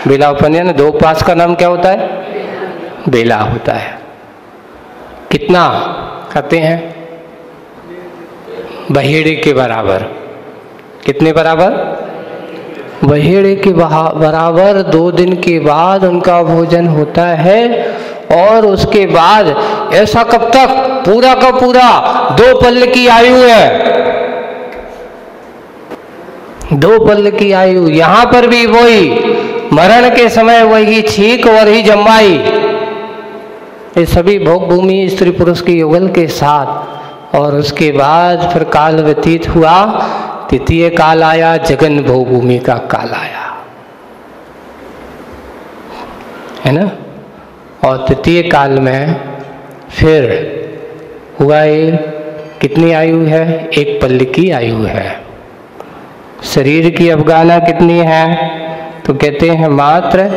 बेला उपनयन, 2 उपवास का नाम क्या होता है? बेला होता है। कितना खाते हैं? बहेड़े के बराबर। कितने बराबर? बहेड़े के बराबर 2 दिन के बाद उनका भोजन होता है। और उसके बाद ऐसा कब तक? पूरा का पूरा 2 पल की आयु है, 2 पल की आयु। यहां पर भी वही मरण के समय वही छींक और ही जमाई, ये सभी भोग भूमि स्त्री पुरुष के युगल के साथ। और उसके बाद फिर काल व्यतीत हुआ, तृतीय काल आया, जगन भोग भूमि का काल आया, है ना। और तृतीय काल में फिर हुआ ये, कितनी आयु है? 1 पल की आयु है। शरीर की अवगाहना कितनी है? तो कहते हैं मात्र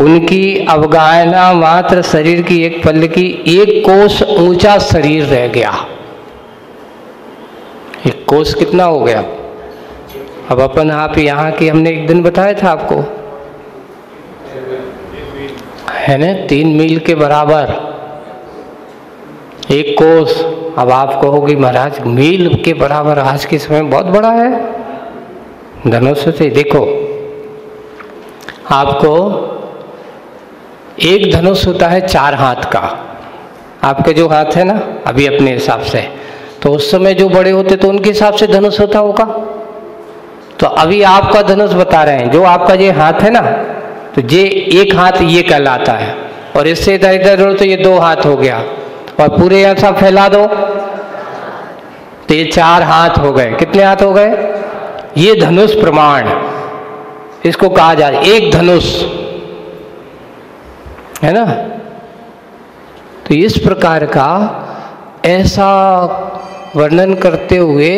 उनकी अवगाहना मात्र शरीर की 1 पल की 1 कोस ऊंचा शरीर रह गया। 1 कोस कितना हो गया? अब अपन आप यहाँ की हमने एक दिन बताया था आपको, है ना, 3 मील के बराबर 1 कोस। अब आप कहोगे महाराज मील के बराबर आज के समय में बहुत बड़ा है। धनुष से देखो, आपको एक धनुष होता है 4 हाथ का। आपके जो हाथ है ना अभी अपने हिसाब से, तो उस समय जो बड़े होते तो उनके हिसाब से धनुष होता होगा। तो अभी आपका धनुष बता रहे हैं, जो आपका ये हाथ है ना, तो ये 1 हाथ ये कहलाता है। और इससे इधर इधर तो ये 2 हाथ हो गया, और पूरे ऐसा फैला दो तो ये 4 हाथ हो गए। कितने हाथ हो गए? ये धनुष प्रमाण इसको कहा जाए, एक धनुष, है ना। तो इस प्रकार का ऐसा वर्णन करते हुए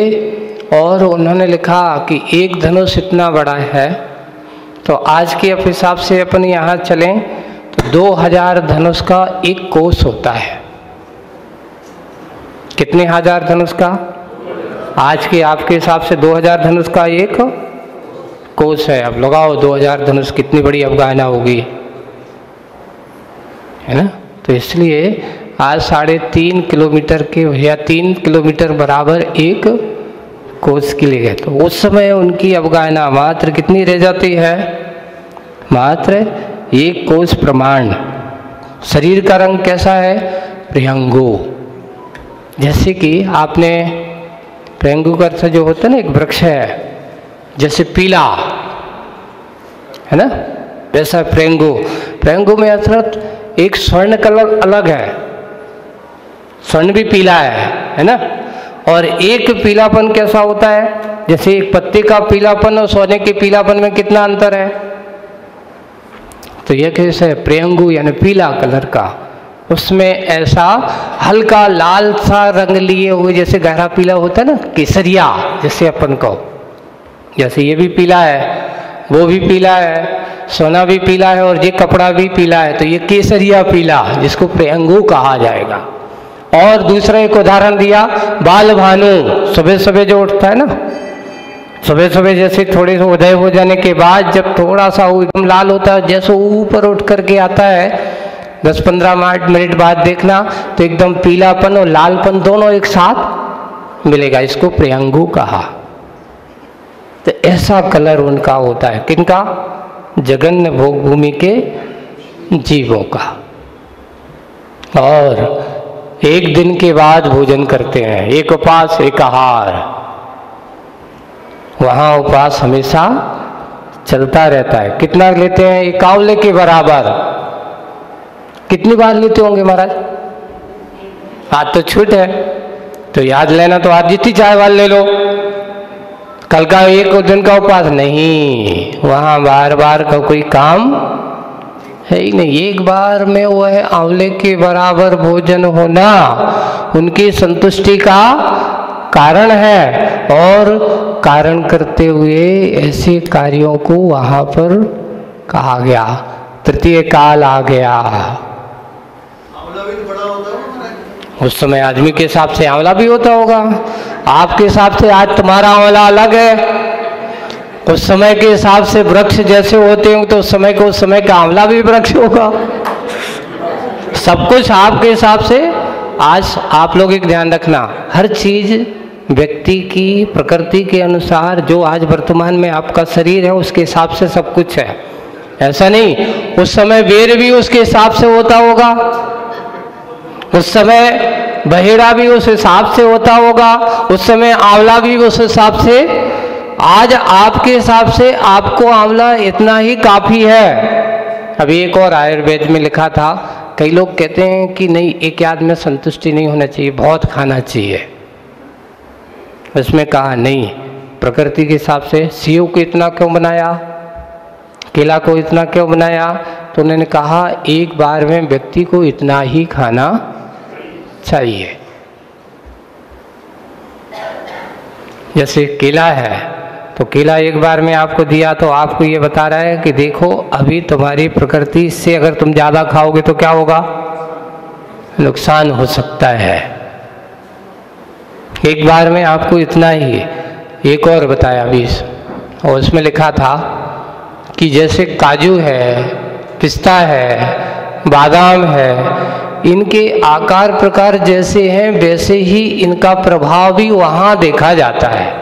और उन्होंने लिखा कि एक धनुष इतना बड़ा है। तो आज के हिसाब से अपन यहाँ चलें तो 2000 धनुष का 1 कोस होता है। कितने हजार धनुष का? आज के आपके हिसाब से 2000 धनुष का 1 कोस है। अब लगाओ 2000 धनुष कितनी बड़ी अवगाहना होगी, है ना। तो इसलिए आज 3.5 किलोमीटर के या 3 किलोमीटर बराबर 1 कोस के लिए गए। तो उस समय उनकी अवगाहना मात्र कितनी रह जाती है? मात्र 1 कोस प्रमाण। शरीर का रंग कैसा है? प्रियंगु। जैसे कि आपने प्रियंगु का अर्थ जो होता है ना, एक वृक्ष है जैसे पीला, है ना, वैसा प्रियंगु। प्रियंगु में अर्थात एक स्वर्ण कलर अलग है, स्वर्ण भी पीला है ना। और एक पीलापन कैसा होता है? जैसे एक पत्ते का पीलापन और सोने के पीलापन में कितना अंतर है? तो यह कैसे है? प्रियंगु यानी पीला कलर का, उसमें ऐसा हल्का लाल सा रंग लिए हुए, जैसे गहरा पीला होता है ना, केसरिया जैसे अपन को। जैसे ये भी पीला है, वो भी पीला है, सोना भी पीला है और ये कपड़ा भी पीला है, तो ये केसरिया पीला जिसको प्रियंगु कहा जाएगा। और दूसरा एक उदाहरण दिया, बाल भानु। सुबह सुबह जो उठता है ना, सुबह सुबह जैसे थोड़े से उदय हो जाने के बाद जब थोड़ा सा एकदम लाल होता है, जैसे ऊपर उठ करके आता है 10-15 मिनट बाद देखना तो एकदम पीलापन और लालपन दोनों एक साथ मिलेगा, इसको प्रियंगु कहा। तो ऐसा कलर उनका होता है। किनका? जगन्य भोग भूमि के जीवों का। और 1 दिन के बाद भोजन करते हैं, 1 उपवास 1 आहार। वहाँ उपवास हमेशा चलता रहता है। कितना लेते हैं? 1 आंवले के बराबर। कितनी बार लेते होंगे महाराज? आज तो छूट है तो याद लेना, तो आज जितनी चाय वाल ले लो। कल का 1 दिन का उपवास नहीं, वहाँ बार बार का कोई काम है ही नहीं। 1 बार में वह आंवले के बराबर भोजन होना उनकी संतुष्टि का कारण है। और कारण करते हुए ऐसे कार्यों को वहाँ पर कहा गया, तृतीय काल आ गया। उस समय आदमी के हिसाब से आंवला भी होता होगा, आपके हिसाब से आज तुम्हारा आंवला अलग है, उस समय के हिसाब से वृक्ष जैसे होते हैं तो उस समय का आंवला भी वृक्ष होगा। सब कुछ आपके हिसाब से। आज आप लोग एक ध्यान रखना, हर चीज व्यक्ति की प्रकृति के अनुसार, जो आज वर्तमान में आपका शरीर है उसके हिसाब से सब कुछ है। ऐसा नहीं उस समय बेर भी उसके हिसाब से होता होगा, उस समय बहेड़ा भी उस हिसाब से होता होगा, उस समय आंवला भी उस हिसाब से। आज आपके हिसाब से आपको आंवला इतना ही काफी है। अभी एक और आयुर्वेद में लिखा था, कई लोग कहते हैं कि नहीं, एक आध में संतुष्टि नहीं होना चाहिए, बहुत खाना चाहिए। उसमें कहा नहीं, प्रकृति के हिसाब से सेव को इतना क्यों बनाया, केला को इतना क्यों बनाया, तो उन्होंने कहा एक बार में व्यक्ति को इतना ही खाना चाहिए। जैसे केला है तो केला एक बार में आपको दिया तो आपको ये बता रहा है कि देखो अभी तुम्हारी प्रकृति से अगर तुम ज़्यादा खाओगे तो क्या होगा, नुकसान हो सकता है। एक बार में आपको इतना ही। एक और बताया अभी, और उसमें लिखा था कि जैसे काजू है, पिस्ता है, बादाम है, इनके आकार प्रकार जैसे हैं वैसे ही इनका प्रभाव भी वहाँ देखा जाता है।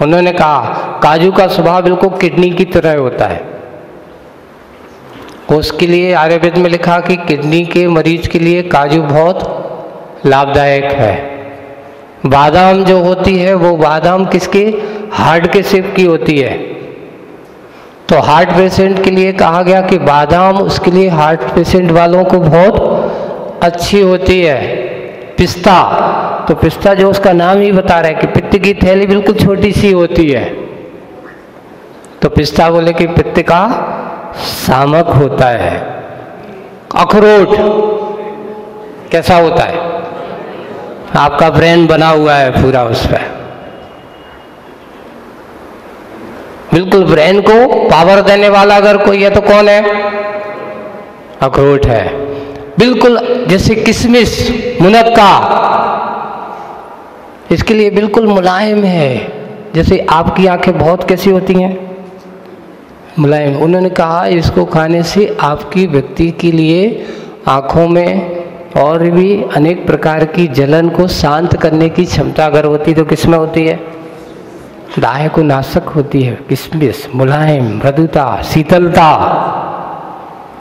उन्होंने कहा काजू का स्वभाव बिल्कुल किडनी की तरह होता है। उसके लिए आयुर्वेद में लिखा कि किडनी के मरीज के लिए काजू बहुत लाभदायक है। बादाम जो होती है वो बादाम किसके, हार्ट के शेप की होती है। तो हार्ट पेशेंट के लिए कहा गया कि बादाम उसके लिए, हार्ट पेशेंट वालों को बहुत अच्छी होती है। पिस्ता, तो पिस्ता जो उसका नाम ही बता रहा है कि पित्त की थैली बिल्कुल छोटी सी होती है, तो पिस्ता बोले कि पित्त का शामक होता है। अखरोट कैसा होता है, आपका ब्रेन बना हुआ है पूरा उस पर, बिल्कुल ब्रेन को पावर देने वाला अगर कोई है तो कौन है, अखरोट है। बिल्कुल जैसे किशमिश, मुनक्का, इसके लिए बिल्कुल मुलायम है। जैसे आपकी आंखें बहुत कैसी होती हैं, मुलायम। उन्होंने कहा इसको खाने से आपकी व्यक्ति के लिए आँखों में और भी अनेक प्रकार की जलन को शांत करने की क्षमता अगर होती तो किसमें होती है, दाह को नाशक होती है। किशमिश मुलायम, मृदुता, शीतलता,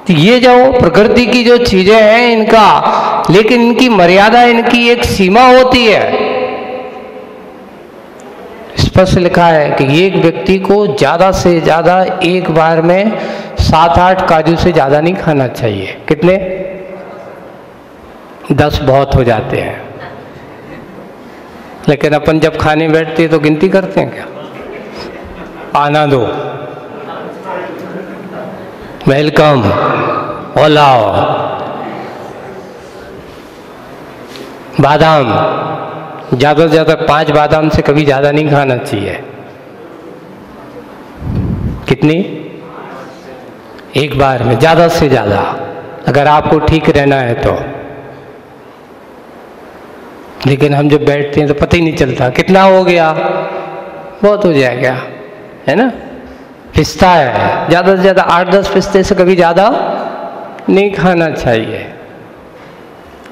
तो ये जो प्रकृति की जो चीजें हैं इनका, लेकिन इनकी मर्यादा, इनकी एक सीमा होती है। स्पष्ट लिखा है कि एक व्यक्ति को ज़्यादा से ज़्यादा एक बार में 7-8 काजू से ज़्यादा नहीं खाना चाहिए। कितने, 10 बहुत हो जाते हैं। लेकिन अपन जब खाने बैठते हैं तो गिनती करते हैं क्या, आना दो, वेलकम, ओलाओ। बादाम ज़्यादा से ज़्यादा 5 बादाम से कभी ज़्यादा नहीं खाना चाहिए। कितनी, एक बार में ज़्यादा से ज़्यादा, अगर आपको ठीक रहना है तो। लेकिन हम जब बैठते हैं तो पता ही नहीं चलता कितना हो गया, बहुत हो जाएगा, है ना। पिस्ता है, ज़्यादा से ज़्यादा 8-10 पिस्ते से कभी ज़्यादा नहीं खाना चाहिए।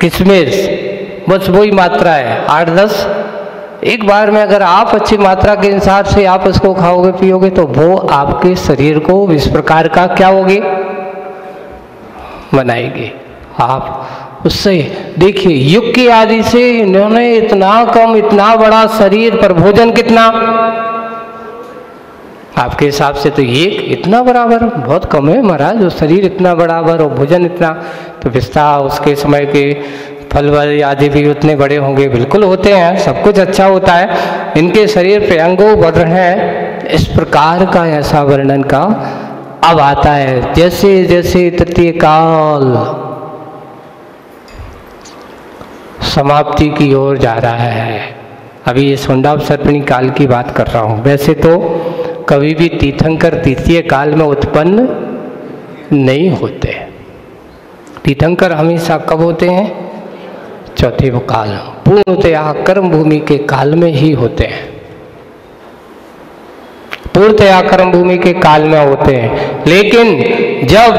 किशमिश बस वही मात्रा है, 8-10 एक बार में। अगर आप अच्छी मात्रा के हिसाब से आप उसको खाओगे पियोगे तो वो आपके शरीर को इस प्रकार का क्या होगी, बनाएगी। आप उससे देखिए, युग की आदि से इन्होंने इतना कम, इतना बड़ा शरीर पर भोजन कितना, आपके हिसाब से तो ये इतना बराबर बहुत कम है महाराज, जो शरीर इतना बराबर और भोजन इतना। तो पिस्ता, उसके समय के फल वाले आदि भी उतने बड़े होंगे, बिल्कुल होते हैं, सब कुछ अच्छा होता है। इनके शरीर पे अंगों बढ़ रहे हैं, इस प्रकार का ऐसा वर्णन का अब आता है। जैसे जैसे तृतीय काल समाप्ति की ओर जा रहा है, अभी ये सुंडावसर्पिणी काल की बात कर रहा हूँ। वैसे तो कभी भी तीर्थंकर तृतीय काल में उत्पन्न नहीं होते। तीर्थंकर हमेशा कब होते हैं, चौथे काल, पूर्णतया कर्म भूमि के काल में ही होते हैं। पूर्णतया कर्म भूमि के काल में होते हैं। लेकिन जब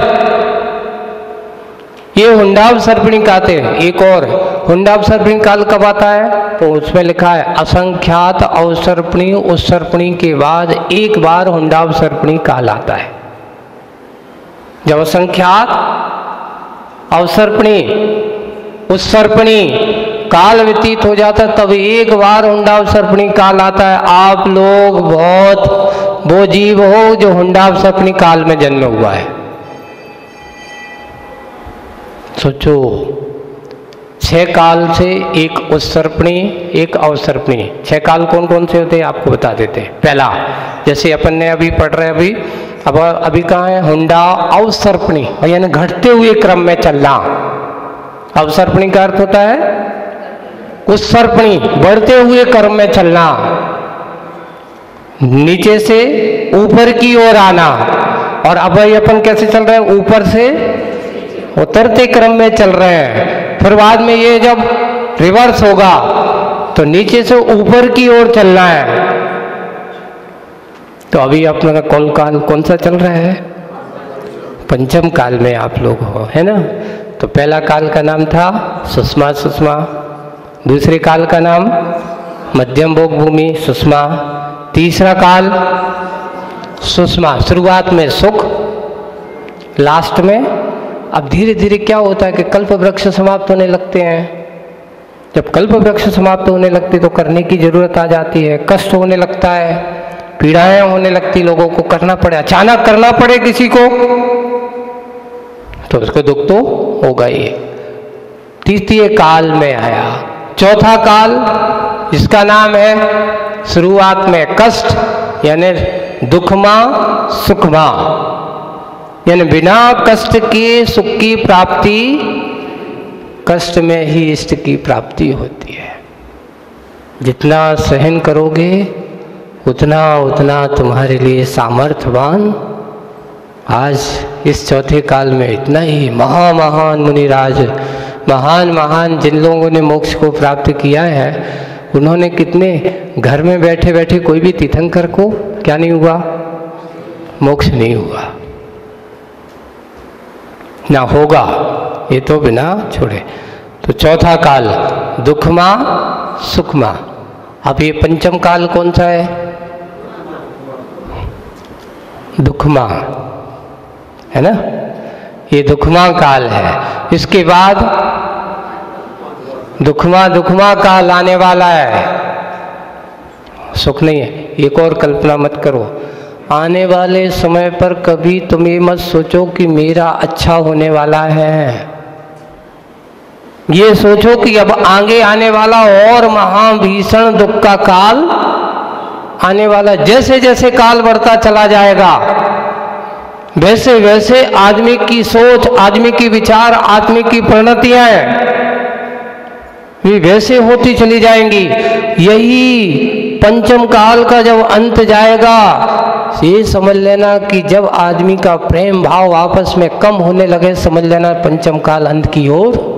ये हुंडावसर्पिणी काल है, एक और हुंडावसर्पिणी काल कब आता है, तो उसमें लिखा है असंख्यात अवसर्पिणी उत्सर्पिणी के बाद एक बार हुंडावसर्पिणी काल आता है। जब असंख्यात अवसर्पिणी उत्सर्पिणी काल व्यतीत हो जाता है तब एक बार हुंडावसर्पिणी काल आता है। आप लोग बहुत वो जीव हो जो हुंडावसर्पिणी काल में जन्म हुआ है। सोचो, 6 काल से एक उत्सर्पिणी एक अवसर्पिणी। 6 काल कौन कौन से होते हैं आपको बता देते हैं। पहला, जैसे अपन ने अभी पढ़ रहे हैं, अभी कहाँ है, हुंडा अवसर्पिणी, यानी घटते हुए क्रम में चलना। अवसर्पिणी का अर्थ होता है उत्सर्पिणी, बढ़ते हुए क्रम में चलना, नीचे से ऊपर की ओर आना। और अब अपन कैसे चल रहे हैं, ऊपर से उतरते क्रम में चल रहे हैं। फिर बाद में ये जब रिवर्स होगा तो नीचे से ऊपर की ओर चलना है। तो अभी अपना कौन सा चल रहा है, पंचम काल में आप लोग हो, है ना। तो पहला काल का नाम था सुषमा सुषमा, दूसरे काल का नाम मध्यम भोग भूमि सुषमा, तीसरा काल सुषमा, शुरुआत में सुख, लास्ट में। अब धीरे धीरे क्या होता है कि कल्प वृक्ष समाप्त होने लगते हैं। जब कल्प वृक्ष समाप्त होने लगते तो करने की जरूरत आ जाती है, कष्ट होने लगता है, पीड़ाएं होने लगती, लोगों को करना पड़े, अचानक करना पड़े किसी को तो उसको दुख तो होगा ही। तृतीय काल में आया चौथा काल, जिसका नाम है शुरुआत में कष्ट, यानी दुखमा सुखमा, यानी बिना कष्ट के सुख की प्राप्ति, कष्ट में ही इष्ट की प्राप्ति होती है। जितना सहन करोगे उतना उतना तुम्हारे लिए सामर्थ्यवान। आज इस चौथे काल में इतना ही महान मुनिराज, महान जिन लोगों ने मोक्ष को प्राप्त किया है, उन्होंने कितने घर में बैठे बैठे कोई भी तीर्थंकर को क्या नहीं हुआ, मोक्ष नहीं हुआ, ना होगा, ये तो बिना छोड़े। तो चौथा काल दुखमा सुखमा। अब ये पंचम काल कौन सा है, दुखमा, है ना, ये दुखमा काल है। इसके बाद दुखमा काल आने वाला है, सुख नहीं है। एक और कल्पना मत करो, आने वाले समय पर कभी तुम ये मत सोचो कि मेरा अच्छा होने वाला है। ये सोचो कि अब आगे आने वाला और महाभीषण दुख का काल आने वाला। जैसे जैसे काल बढ़ता चला जाएगा वैसे वैसे आदमी की सोच, आदमी की विचार, आदमी की परिणतियां भी वैसे होती चली जाएंगी। यही पंचम काल का जब अंत जाएगा, ये समझ लेना कि जब आदमी का प्रेम भाव आपस में कम होने लगे, समझ लेना पंचम काल अंत की ओर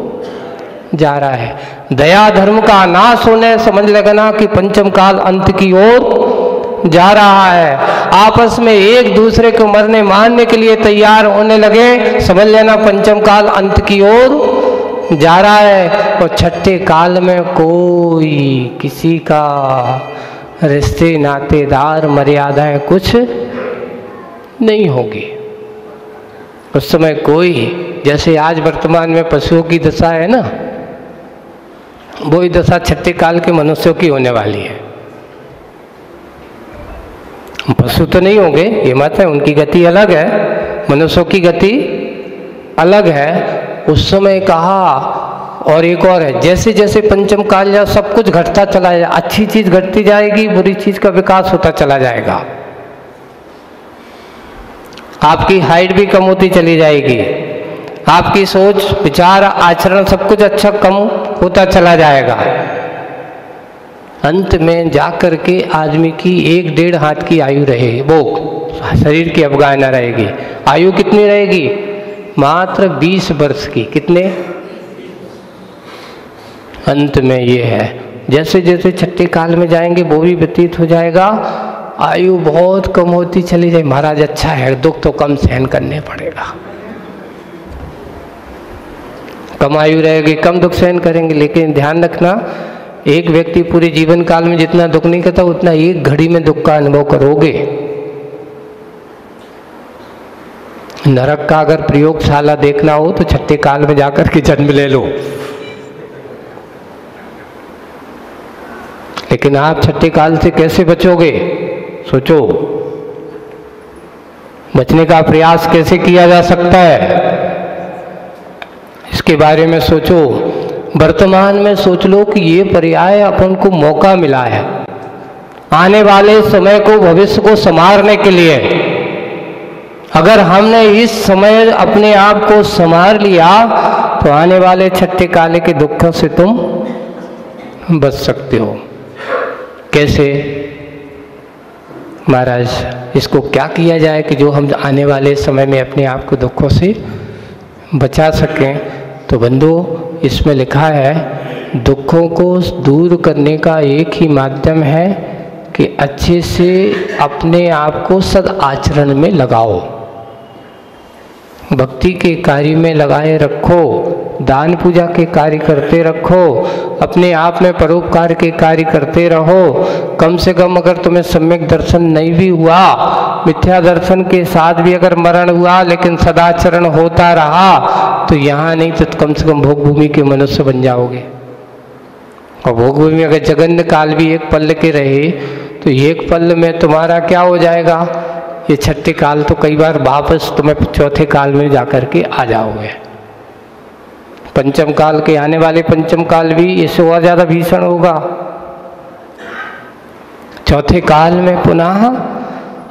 जा रहा है। दया धर्म का नाश होने, समझ लेना कि पंचम काल अंत की ओर जा रहा है। आपस में एक दूसरे को मरने मारने के लिए तैयार होने लगे, समझ लेना पंचम काल अंत की ओर जा रहा है। और छठे काल में कोई किसी का रिश्ते नातेदार मर्यादाएं कुछ नहीं होगी। उस समय कोई, जैसे आज वर्तमान में पशुओं की दशा है ना, वही दशा छठे काल के मनुष्यों की होने वाली है। पशु तो नहीं होंगे, ये मत है, उनकी गति अलग है, मनुष्यों की गति अलग है। उस समय कहा। और एक और है, जैसे जैसे पंचम काल या सब कुछ घटता चला जाए, अच्छी चीज घटती जाएगी, बुरी चीज का विकास होता चला जाएगा। आपकी हाइट भी कम होती चली जाएगी, आपकी सोच विचार आचरण सब कुछ अच्छा कम होता चला जाएगा। अंत में जाकर के आदमी की 1-1.5 हाथ की आयु रहेगी, वो शरीर की अवगाहना रहेगी। आयु कितनी रहेगी? मात्र 20 वर्ष की। कितने? अंत में ये है, जैसे जैसे छठे काल में जाएंगे वो भी व्यतीत हो जाएगा आयु बहुत कम होती चली जाए। महाराज अच्छा है, दुख तो कम सहन करने पड़ेगा, कम आयु रहेगी, कम दुख सहन करेंगे। लेकिन ध्यान रखना, एक व्यक्ति पूरे जीवन काल में जितना दुख नहीं करता उतना एक घड़ी में दुख का अनुभव करोगे। नरक का अगर प्रयोगशाला देखना हो तो छठे काल में जाकर के जन्म ले लो। लेकिन आप छठे काल से कैसे बचोगे? सोचो, बचने का प्रयास कैसे किया जा सकता है, इसके बारे में सोचो। वर्तमान में सोच लो कि ये पर्याय अपन को मौका मिला है आने वाले समय को, भविष्य को संवारने के लिए। अगर हमने इस समय अपने आप को संवार लिया तो आने वाले छठे काल के दुखों से तुम बच सकते हो। कैसे महाराज? इसको क्या किया जाए कि जो हम आने वाले समय में अपने आप को दुखों से बचा सकें? तो बंधु, इसमें लिखा है दुखों को दूर करने का एक ही माध्यम है कि अच्छे से अपने आप को सद आचरण में लगाओ, भक्ति के कार्य में लगाए रखो, दान पूजा के कार्य करते रखो, अपने आप में परोपकार के कार्य करते रहो। कम से कम अगर तुम्हें सम्यक दर्शन नहीं भी हुआ, मिथ्या दर्शन के साथ भी अगर मरण हुआ लेकिन सदाचरण होता रहा तो यहाँ नहीं तो कम से कम भोग भूमि के मनुष्य बन जाओगे। और भोग भूमि में अगर जगन्य काल भी एक पल के रहे तो एक पल में तुम्हारा क्या हो जाएगा? ये छठे काल तो कई बार वापस तुम्हें चौथे काल में जाकर के आ जाओगे। पंचम काल के आने वाले पंचम काल भी इससे और ज़्यादा भीषण होगा। चौथे काल में पुनः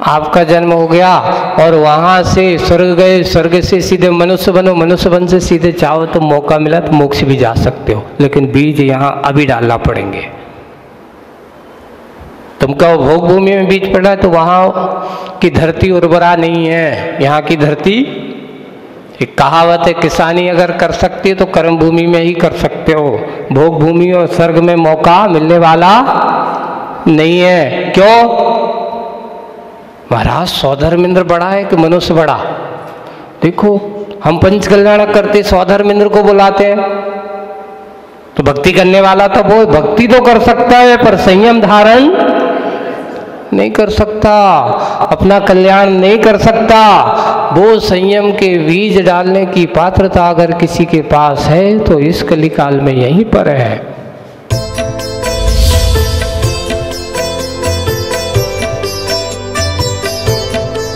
आपका जन्म हो गया और वहाँ से स्वर्ग गए, स्वर्ग से सीधे मनुष्य बनो, मनुष्य बन से सीधे चाहो तो मौका मिला तो मोक्ष भी जा सकते हो। लेकिन बीज यहाँ अभी डालना पड़ेंगे। तुमका भोग भूमि में बीज पड़ा है तो वहाँ की धरती उर्वरा नहीं है। यहाँ की धरती, एक कहावत है, किसानी अगर कर सकती है तो कर्म भूमि में ही कर सकते हो। भोग भूमि और स्वर्ग में मौका मिलने वाला नहीं है। क्यों महाराज? सौधर्मेंद्र बड़ा है कि मनुष्य बड़ा? देखो, हम पंच कल्याण करते सौधर्मेंद्र को बुलाते हैं तो भक्ति करने वाला तो वो भक्ति तो कर सकता है पर संयम धारण नहीं कर सकता, अपना कल्याण नहीं कर सकता। वो संयम के बीज डालने की पात्रता अगर किसी के पास है तो इस कलिकाल में यहीं पर है।